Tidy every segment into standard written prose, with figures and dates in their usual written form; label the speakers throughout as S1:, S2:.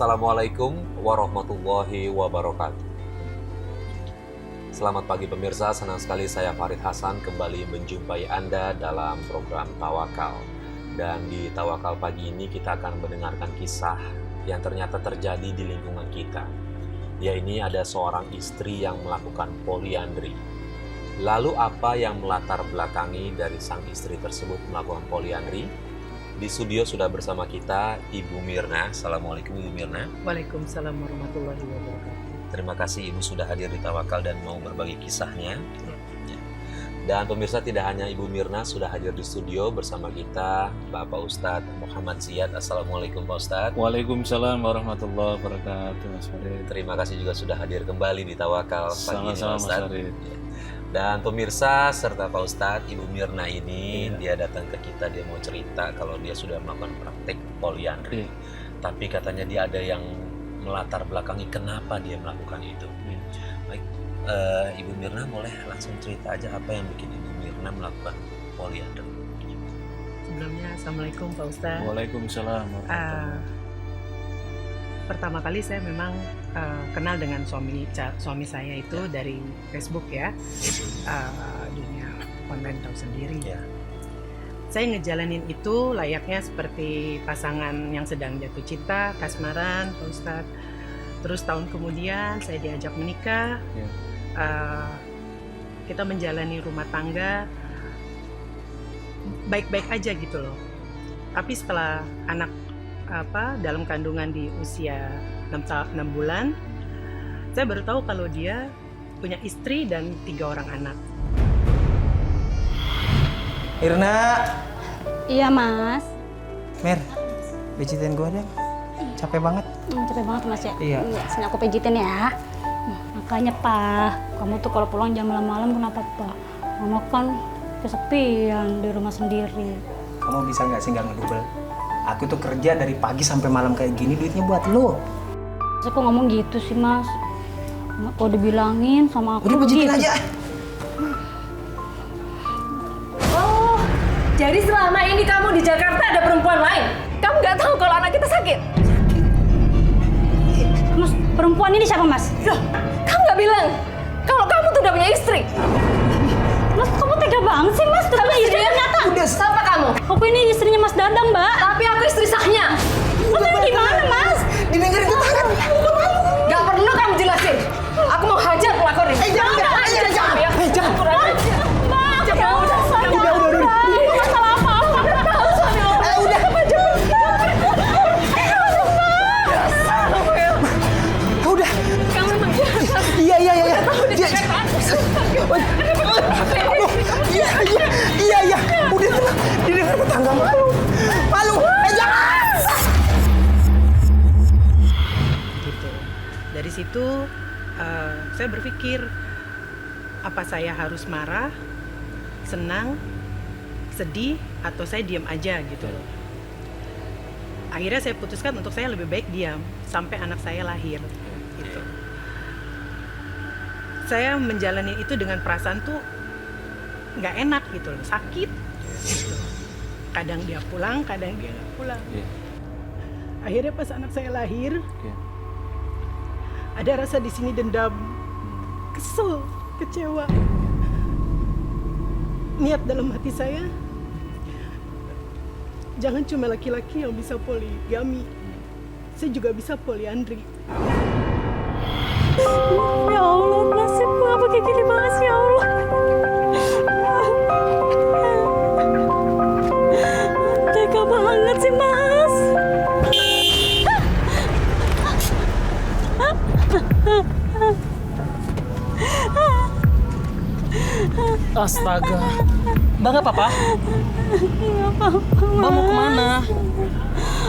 S1: Assalamualaikum warahmatullahi wabarakatuh. Selamat pagi pemirsa, senang sekali saya Farid Hasan kembali menjumpai Anda dalam program Tawakal. Dan di Tawakal pagi ini kita akan mendengarkan kisah yang ternyata terjadi di lingkungan kita. Ya, ini ada seorang istri yang melakukan poliandri. Lalu apa yang melatar belakangi dari sang istri tersebut melakukan poliandri? Di studio sudah bersama kita Ibu Mirna. Assalamualaikum Ibu Mirna.
S2: Waalaikumsalam warahmatullahi wabarakatuh.
S1: Terima kasih Ibu sudah hadir di Tawakal dan mau berbagi kisahnya. Ya. Dan pemirsa, tidak hanya Ibu Mirna sudah hadir di studio bersama kita, Bapak Ustadz Muhammad Ziyad. Assalamualaikum Pak Ustadz.
S3: Waalaikumsalam warahmatullahi wabarakatuh Mas Farid.
S1: Terima kasih juga sudah hadir kembali di Tawakal pagi ini Pak
S3: Sama-sama Mas
S1: Ustadz.
S3: Farid.
S1: Ya. Dan pemirsa serta Pak Ustadz, Ibu Mirna ini dia datang ke kita, dia mau cerita kalau dia sudah melakukan praktik poliandri. Tapi katanya dia ada yang melatar belakangi kenapa dia melakukan itu. Baik, Ibu Mirna boleh langsung cerita aja apa yang bikin Ibu Mirna melakukan poliandri.
S2: Sebelumnya Assalamualaikum Pak Ustadz.
S3: Waalaikumsalam warahmatullahi.
S2: Pertama kali saya memang kenal dengan suami saya itu dari Facebook ya. Dunia online tahu sendiri.
S1: Ya.
S2: Saya ngejalanin itu layaknya seperti pasangan yang sedang jatuh cinta, kasmaran Pak Ustadz. Terus tahun kemudian saya diajak menikah.
S3: Ya.
S2: Kita menjalani rumah tangga baik-baik aja gitu loh. Tapi setelah anak dalam kandungan di usia 6 bulan, saya baru tahu kalau dia punya istri dan 3 orang anak.
S4: Irna,
S5: Iya mas.
S4: Mir, pijitin gue deh. Capek banget.
S5: Capek banget mas ya.
S4: Iya.
S5: Sini aku pijitin ya. Makanya Pak, kamu tuh kalau pulang jam malam-malam kenapa Pak? Mama kan kesepian di rumah sendiri.
S4: Kamu bisa nggak sih nggak ngedubel? Aku tuh kerja dari pagi sampai malam kayak gini, duitnya buat lo.
S5: Saya kok ngomong gitu sih mas? Kok dibilangin sama aku
S4: Udah pijitin
S5: begitu?
S4: aja.
S6: Oh, jadi selama ini kamu di Jakarta ada perempuan lain? Kamu nggak tahu kalau anak kita sakit?
S5: Mas, perempuan ini siapa mas?
S6: Loh, kamu nggak bilang kalau kamu tuh udah punya istri?
S5: Mas, kamu tega banget sih mas? Tapi istri ternyata.
S4: Udah,
S6: Siapa kamu?
S5: Aku ini istrinya Mas Dadang mbak.
S6: Tapi aku istri sahnya.
S5: Mas, tapi gimana mas?
S4: didengerin tetangga.
S6: Nggak perlu kamu jelasin. Aku mau hajar pelakor ini.
S4: Jangan.
S6: Kurang ajar.
S5: Mbak,
S6: Jangan, udah.
S5: Ini masalah apa?
S6: Tahu suami orang.
S4: Udah. Udah.
S6: Kamu emang jahat.
S4: Iya. Iya. Udah tenang. Didengar tetangga malu. Jangan.
S2: Gitu. Dari situ saya berpikir, apa saya harus marah, senang, sedih, atau saya diam aja gitu loh. Akhirnya saya putuskan untuk saya lebih baik diam sampai anak saya lahir gitu. Saya menjalani itu dengan perasaan tuh nggak enak gitu loh, sakit gitu. Kadang dia pulang, kadang dia nggak pulang.
S3: Iya.
S2: Akhirnya pas anak saya lahir,
S3: Iya.
S2: ada rasa di sini dendam, kesel, kecewa. Niat dalam hati saya, jangan cuma laki-laki yang bisa poligami, saya juga bisa poliandri.
S5: Ya Allah, nasib apa kayak gini banget sih ya Allah. Tega banget sih mas.
S7: Astaga. Mbak nggak apa-apa?
S5: Nggak apa-apa
S7: Mbak mau kemana?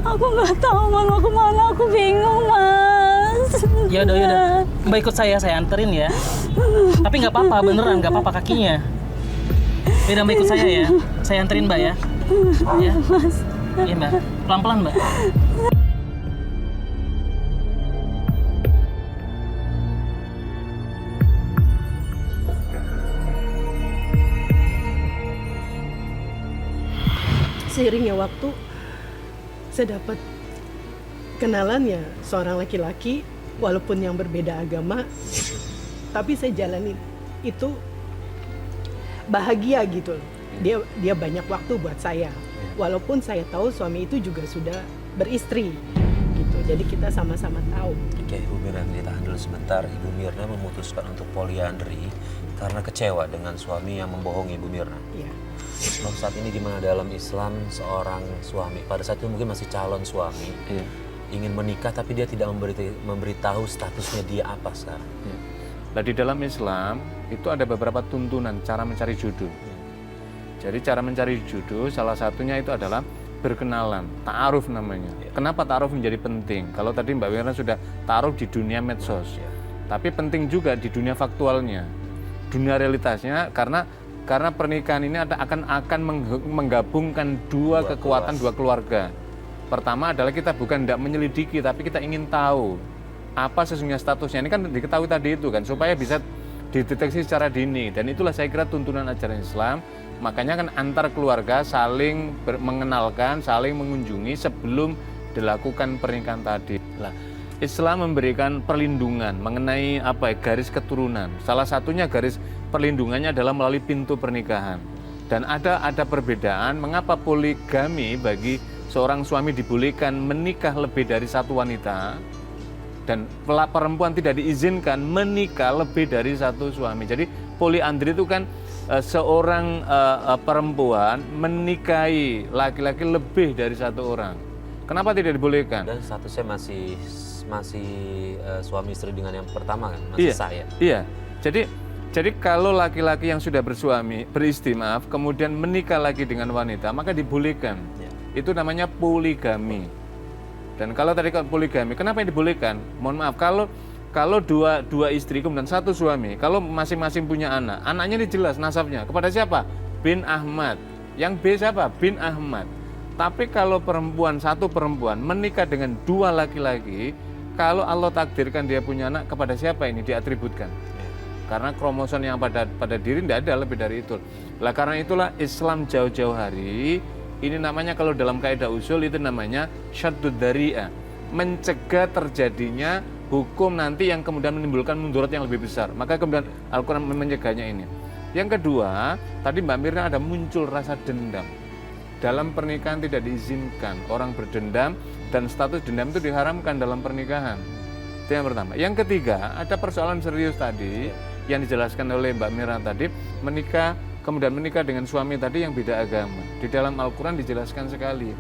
S5: Aku nggak tahu mau kemana, aku bingung mas.
S7: Yaudah. Mbak ikut saya anterin ya. Tapi nggak apa-apa, beneran nggak apa-apa kakinya. Yaudah Mbak ikut saya ya. Saya anterin Mbak ya. Ya. Iya Mbak, pelan-pelan Mbak.
S2: Seiringnya waktu, saya dapat kenalan ya seorang laki-laki, walaupun yang berbeda agama, tapi saya jalanin itu bahagia gitu loh. Dia banyak waktu buat saya, walaupun saya tahu suami itu juga sudah beristri gitu. Jadi kita sama-sama tahu.
S1: Oke, Ibu Mirna, ditahan dulu sebentar. Ibu Mirna memutuskan untuk poliandri karena kecewa dengan suami yang membohongi Ibu Mirna.
S2: Iya.
S1: Sebab saat ini di mana dalam Islam seorang suami, pada saat itu mungkin masih calon suami,
S3: Iya.
S1: ingin menikah tapi dia tidak memberitahu statusnya dia apa sekarang.
S3: Iya. Nah, di dalam Islam itu ada beberapa tuntunan cara mencari jodoh. Jadi cara mencari jodoh salah satunya itu adalah berkenalan, ta'aruf namanya. Kenapa ta'aruf menjadi penting? Kalau tadi Mbak Mirna sudah ta'aruf di dunia medsos, tapi penting juga di dunia faktualnya, dunia realitasnya, karena pernikahan ini akan menggabungkan dua kekuatan, dua keluarga. Pertama adalah kita bukan tidak menyelidiki, tapi kita ingin tahu apa sesungguhnya statusnya. Ini kan diketahui tadi itu kan, supaya bisa dideteksi secara dini. Dan itulah saya kira tuntunan ajaran Islam. Makanya kan antar keluarga saling mengenalkan, saling mengunjungi sebelum dilakukan pernikahan tadi. Nah, Islam memberikan perlindungan mengenai garis keturunan. Salah satunya garis perlindungannya adalah melalui pintu pernikahan. Dan ada perbedaan mengapa poligami bagi seorang suami dibolehkan menikah lebih dari satu wanita, dan perempuan tidak diizinkan menikah lebih dari satu suami. Jadi poliandri itu kan seorang perempuan menikahi laki-laki lebih dari satu orang. Kenapa tidak dibolehkan?
S1: Dan statusnya masih suami istri dengan yang pertama kan, masih sah ya?
S3: Iya. Jadi kalau laki-laki yang sudah beristri, kemudian menikah lagi dengan wanita, maka dibolehkan. Itu namanya poligami. Dan kalau tadi poligami, kenapa yang dibolehkan? Mohon maaf, kalau dua istri kemudian satu suami, kalau masing-masing punya anak, anaknya ini jelas nasabnya kepada siapa? Bin Ahmad. Yang B siapa? Bin Ahmad. Tapi kalau satu perempuan menikah dengan dua laki-laki, kalau Allah takdirkan dia punya anak, kepada siapa ini diatributkan? Karena kromosom yang pada diri tidak ada lebih dari itu. Lah karena itulah Islam jauh-jauh hari, ini namanya kalau dalam kaidah usul itu namanya syaddud dzari'ah, mencegah terjadinya hukum nanti yang kemudian menimbulkan mudarat yang lebih besar. Maka kemudian Al-Quran mencegahnya ini. Yang kedua, tadi Mbak Mirna ada muncul rasa dendam. Dalam pernikahan tidak diizinkan orang berdendam, dan status dendam itu diharamkan dalam pernikahan. Itu yang pertama. Yang ketiga, ada persoalan serius tadi yang dijelaskan oleh Mbak Mirna tadi, kemudian menikah dengan suami tadi yang beda agama. Di dalam Al-Quran dijelaskan sekali,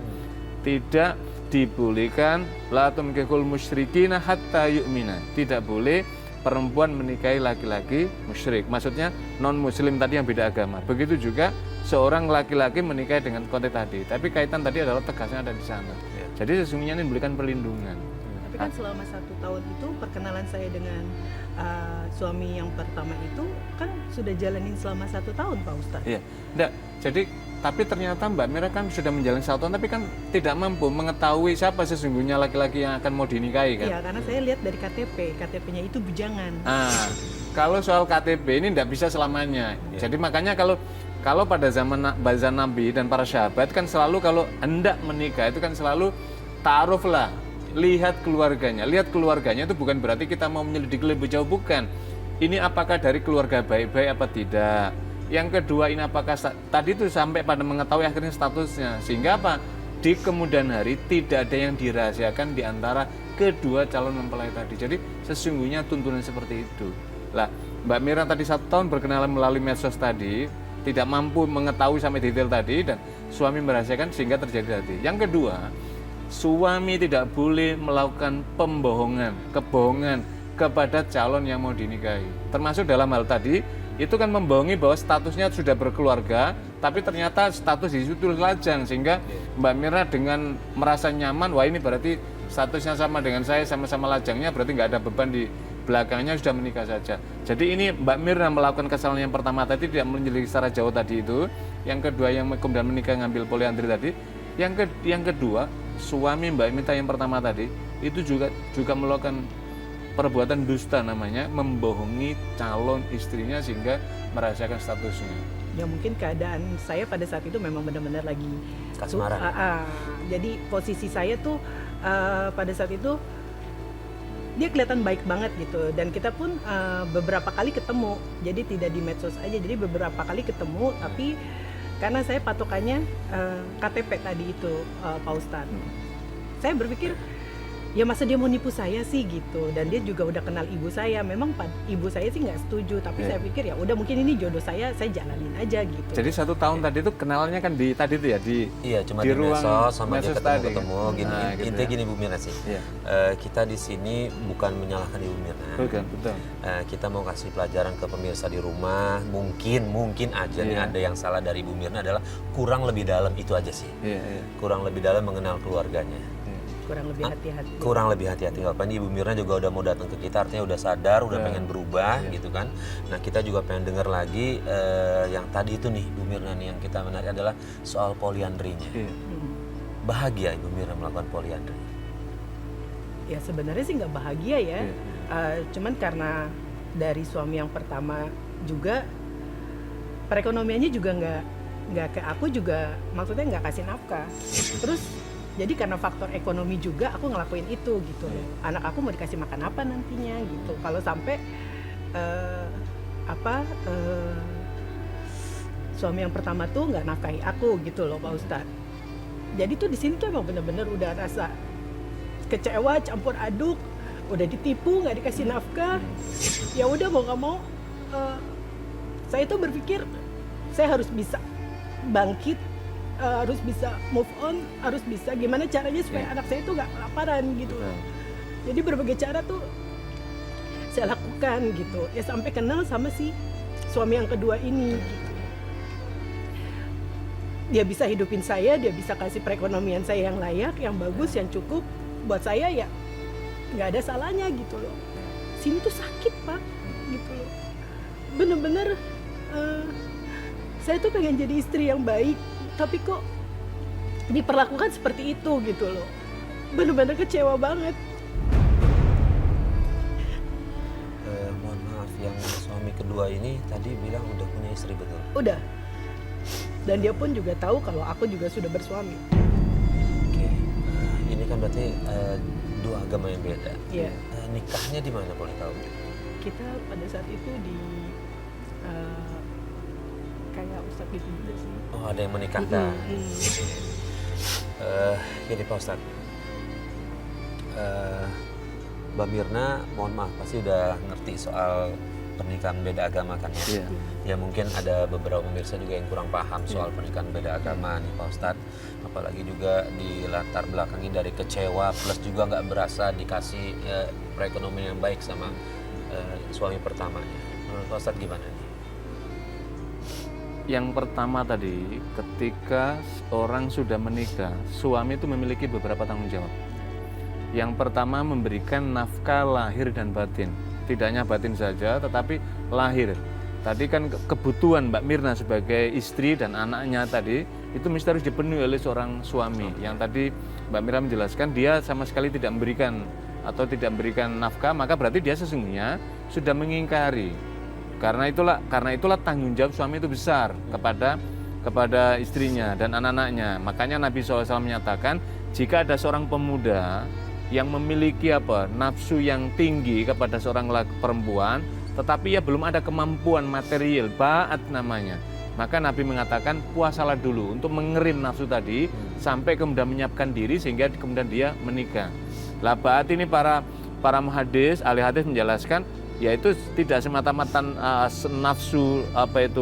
S3: tidak dibolehkan la tumkihul musyrikina hatta yu'mina. Tidak boleh perempuan menikahi laki-laki musyrik. Maksudnya non muslim tadi yang beda agama. Begitu juga seorang laki-laki menikahi dengan konteks tadi. Tapi kaitan tadi adalah tegasnya ada di sana. Jadi sesungguhnya ini memberikan perlindungan.
S2: Tapi kan selama 1 tahun itu perkenalan saya dengan suami yang pertama itu kan sudah jalanin selama 1 tahun, Pak Ustadz.
S3: Iya, enggak. Jadi tapi ternyata Mbak Mira kan sudah menjalani 1 tahun, tapi kan tidak mampu mengetahui siapa sesungguhnya laki-laki yang akan mau dinikahi kan?
S2: Iya, karena saya lihat dari KTP-nya itu bujangan.
S3: Kalau soal KTP ini tidak bisa selamanya. Jadi makanya kalau pada zaman Nabi dan para sahabat kan selalu kalau hendak menikah itu kan selalu ta'aruf lah. Lihat keluarganya itu bukan berarti kita mau menyelidiki lebih jauh, bukan. Ini apakah dari keluarga baik-baik apa tidak. Yang kedua, ini apakah tadi itu sampai pada mengetahui akhirnya statusnya, sehingga apa? Di kemudian hari tidak ada yang dirahasiakan di antara kedua calon mempelai tadi. Jadi sesungguhnya tuntunan seperti itu. Lah, Mbak Mira tadi 1 tahun berkenalan melalui medsos tadi, tidak mampu mengetahui sampai detail tadi, dan suami merahasiakan sehingga terjadi tadi. Yang kedua, suami tidak boleh melakukan kebohongan kepada calon yang mau dinikahi. Termasuk dalam hal tadi, itu kan membohongi bahwa statusnya sudah berkeluarga, tapi ternyata status di situ lajang, sehingga Mbak Mirna dengan merasa nyaman, wah ini berarti statusnya sama dengan saya, sama-sama lajangnya, berarti nggak ada beban di belakangnya, sudah menikah saja. Jadi ini Mbak Mirna melakukan kesalahan yang pertama tadi, tidak menyelidiki secara jauh tadi itu. Yang kedua, yang kemudian menikah ngambil poliandri tadi. Yang kedua, suami Mbak Mita yang pertama tadi itu juga melakukan perbuatan dusta namanya, membohongi calon istrinya sehingga merahasiakan statusnya.
S2: Ya mungkin keadaan saya pada saat itu memang benar-benar lagi
S1: Kasmaran.
S2: Jadi posisi saya tuh pada saat itu dia kelihatan baik banget gitu, dan kita pun beberapa kali ketemu, jadi tidak di medsos aja, jadi beberapa kali ketemu, tapi karena saya patokannya KTP tadi itu, Pak Ustadz. Saya berpikir ya masa dia mau nipu saya sih gitu, dan dia juga udah kenal ibu saya. Memang ibu saya sih nggak setuju, tapi saya pikir ya udah mungkin ini jodoh saya jalanin aja gitu.
S3: Jadi 1 tahun tadi itu kenalannya kan di tadi tuh ya di
S1: Iya, cuma
S3: di
S1: di
S3: ruang
S1: medsos sama dia
S3: medsos tadi,
S1: ketemu-ketemu
S3: kan?
S1: gini.
S3: Nah, gitu
S1: Intinya
S3: ya.
S1: gini Bu Mirna sih.
S3: Iya.
S1: Kita di sini bukan menyalahkan Ibu Mirna.
S3: Bukan, betul.
S1: Kita mau kasih pelajaran ke pemirsa di rumah. Mungkin aja nih
S3: Iya.
S1: ada yang salah dari Ibu Mirna adalah kurang lebih dalam, itu aja sih.
S3: Iya, iya.
S1: Kurang lebih dalam mengenal keluarganya.
S2: Kurang lebih hati-hati.
S1: Kurang lebih hati-hati. Nggak apa ini Ibu Mirna juga udah mau datang ke kita, artinya udah sadar, udah
S3: Iya.
S1: pengen berubah gitu kan. Nah kita juga pengen dengar lagi yang tadi itu nih Ibu Mirna nih, yang kita menarik adalah soal poliandrinya.
S3: Iya.
S1: Bahagia Ibu Mirna melakukan poliandri?
S2: Ya sebenarnya sih nggak bahagia ya.
S3: Iya.
S2: Cuman karena dari suami yang pertama juga perekonomiannya juga nggak ke aku juga, maksudnya nggak kasih nafkah. Terus jadi karena faktor ekonomi juga aku ngelakuin itu gitu loh. Anak aku mau dikasih makan apa nantinya gitu. Kalau sampai suami yang pertama tuh nggak nafkahi aku gitu loh Pak Ustadz. Jadi tuh di sini tuh emang bener-bener udah rasa kecewa, campur aduk, udah ditipu, nggak dikasih nafkah. Ya udah mau nggak mau, saya tuh berpikir saya harus bisa bangkit, harus bisa move on, harus bisa gimana caranya supaya anak saya tuh nggak kelaparan gitu. Jadi berbagai cara tuh saya lakukan gitu. Ya sampai kenal sama si suami yang kedua ini. Gitu. Dia bisa hidupin saya, dia bisa kasih perekonomian saya yang layak, yang bagus, yang cukup. Buat saya ya nggak ada salahnya gitu loh. Sini tuh sakit Pak, gitu loh. Bener-bener saya tuh pengen jadi istri yang baik, tapi kok diperlakukan seperti itu gitu loh. Bener-bener kecewa banget.
S1: Mohon maaf, yang suami kedua ini tadi bilang udah punya istri, betul?
S2: Udah. Dan dia pun juga tahu kalau aku juga sudah bersuami.
S1: Oke, ini kan berarti dua agama yang beda.
S2: Iya.
S1: Nikahnya di mana boleh tahu?
S2: Kita pada saat itu di kayak ustadz gitu juga sih.
S1: Oh, ada yang menikahkan. Gini Pak Ustadz, Mbak Mirna, mohon maaf pasti udah ngerti soal pernikahan beda agama kan ya?
S3: Iya.
S1: Ya mungkin ada beberapa pemirsa juga yang kurang paham soal pernikahan beda agama nih Pak Ustadz. Apalagi juga di latar belakangnya dari kecewa plus juga nggak berasa dikasih perekonomian yang baik sama suami pertamanya. Menurut Pak Ustadz gimana nih?
S3: Yang pertama tadi, ketika orang sudah menikah, suami itu memiliki beberapa tanggung jawab. Yang pertama, memberikan nafkah lahir dan batin. Tidak hanya batin saja, tetapi lahir. Tadi kan kebutuhan Mbak Mirna sebagai istri dan anaknya tadi, itu mesti harus dipenuhi oleh seorang suami. Yang tadi Mbak Mirna menjelaskan, dia sama sekali tidak memberikan atau tidak memberikan nafkah, maka berarti dia sesungguhnya sudah mengingkari. Karena itulah tanggung jawab suami itu besar kepada istrinya dan anak-anaknya. Makanya Nabi SAW menyatakan, jika ada seorang pemuda yang memiliki nafsu yang tinggi kepada seorang perempuan, tetapi ya belum ada kemampuan material, ba'at namanya, maka Nabi mengatakan puasalah dulu untuk mengerim nafsu tadi sampai kemudian menyiapkan diri sehingga kemudian dia menikah. Lah ba'at ini para muhadis, ahli hadis menjelaskan, yaitu tidak semata-mata nafsu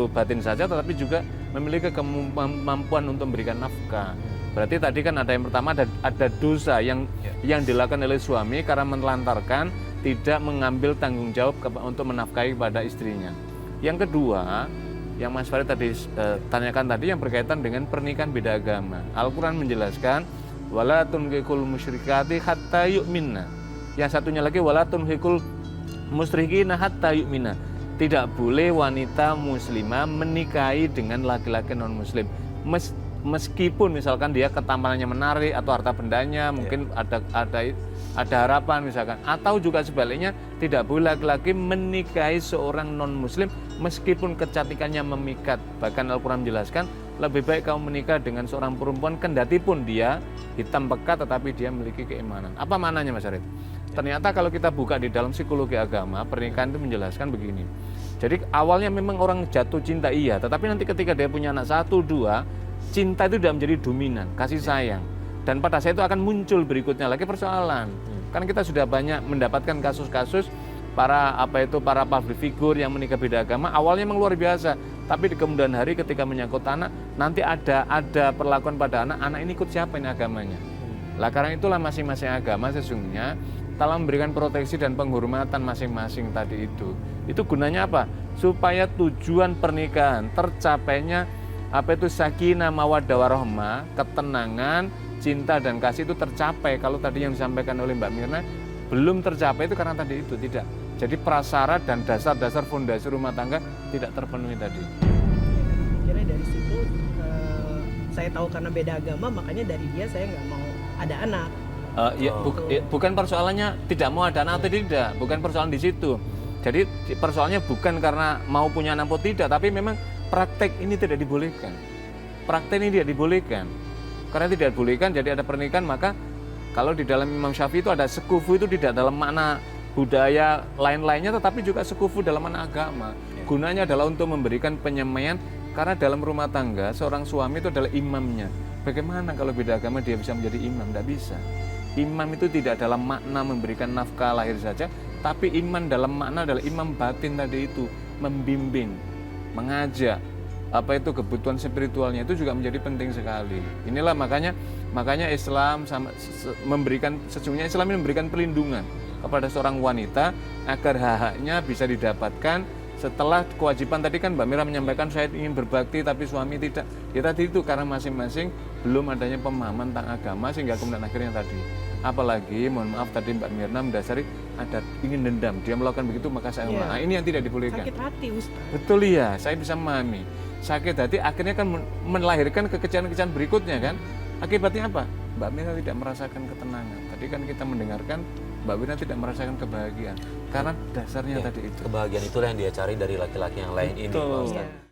S3: batin saja, tetapi juga memiliki kemampuan untuk memberikan nafkah. Berarti tadi kan ada yang pertama, ada dosa yang dilakukan oleh suami karena menelantarkan, tidak mengambil tanggung jawab untuk menafkahi kepada istrinya. Yang kedua, yang Mas Farid tadi tanyakan tadi yang berkaitan dengan pernikahan beda agama. Al-Quran menjelaskan, wala tunhikul musyrikati hatta yu'minna. Yang satunya lagi, wala tunhikul musyrikina hatta yu'minna. Tidak boleh wanita muslimah menikahi dengan laki-laki non-muslim. Meskipun misalkan dia ketampanannya menarik atau harta bendanya mungkin ada harapan misalkan, atau juga sebaliknya Tidak boleh laki-laki menikahi seorang non-muslim meskipun kecantikannya memikat. Bahkan Al-Quran menjelaskan, lebih baik kamu menikah dengan seorang perempuan kendati pun dia hitam pekat tetapi dia memiliki keimanan. Apa maknanya Mas Arif? Ternyata kalau kita buka di dalam psikologi agama, pernikahan itu menjelaskan begini. Jadi awalnya memang orang jatuh cinta iya, tetapi nanti ketika dia punya anak 1, 2, cinta itu sudah menjadi dominan, kasih sayang. Dan pada saat itu akan muncul berikutnya lagi persoalan. Kan kita sudah banyak mendapatkan kasus-kasus para public figure yang menikah beda agama, awalnya memang luar biasa, tapi di kemudian hari ketika menyangkut anak, nanti ada perlakuan pada anak ini ikut siapa ini agamanya. Lah karena itulah masing-masing agama sesungguhnya telah memberikan proteksi dan penghormatan masing-masing tadi itu. Itu gunanya apa? Supaya tujuan pernikahan tercapainya sakinah mawaddah warahmah, ketenangan, cinta dan kasih itu tercapai. Kalau tadi yang disampaikan oleh Mbak Mirna belum tercapai itu karena tadi itu tidak. Jadi prasyarat dan dasar-dasar fondasi rumah tangga tidak terpenuhi tadi.
S2: Akhirnya dari situ saya tahu karena beda agama, makanya dari dia saya nggak mau ada anak.
S3: Bukan persoalannya tidak mau ada anak atau tidak, bukan persoalan di situ. Jadi persoalannya bukan karena mau punya anak atau tidak, tapi memang praktek ini tidak dibolehkan. Praktek ini tidak dibolehkan. Karena tidak dibolehkan, jadi ada pernikahan, maka kalau di dalam Imam Syafi'i itu ada sekufu itu tidak dalam makna budaya lain-lainnya, tetapi juga sekufu dalam makna agama. Gunanya adalah untuk memberikan penyemaian, karena dalam rumah tangga seorang suami itu adalah imamnya. Bagaimana kalau beda agama dia bisa menjadi imam? Tidak bisa. Imam itu tidak dalam makna memberikan nafkah lahir saja, tapi iman dalam makna adalah imam batin tadi itu, membimbing, mengajak, kebutuhan spiritualnya itu juga menjadi penting sekali. Inilah makanya Islam sesungguhnya Islam ini memberikan perlindungan kepada seorang wanita agar hak-haknya bisa didapatkan setelah kewajiban. Tadi kan Mbak Mira menyampaikan saya ingin berbakti tapi suami tidak. Ya tadi itu karena masing-masing belum adanya pemahaman tentang agama sehingga kemudian akhirnya tadi. Apalagi mohon maaf tadi Mbak Mirna mendasari ada ingin dendam, dia melakukan begitu maka saya nah, ini yang tidak dibolehkan.
S2: Sakit hati Ustaz.
S3: Betul ya, saya bisa memahami. Sakit hati akhirnya kan melahirkan kekecewaan-kekecewaan berikutnya kan. Akibatnya apa? Mbak Mirna tidak merasakan ketenangan. Tadi kan kita mendengarkan Mbak Mirna tidak merasakan kebahagiaan karena dasarnya tadi itu.
S1: Kebahagiaan itulah yang dia cari dari laki-laki yang lain ini Pak Ustaz.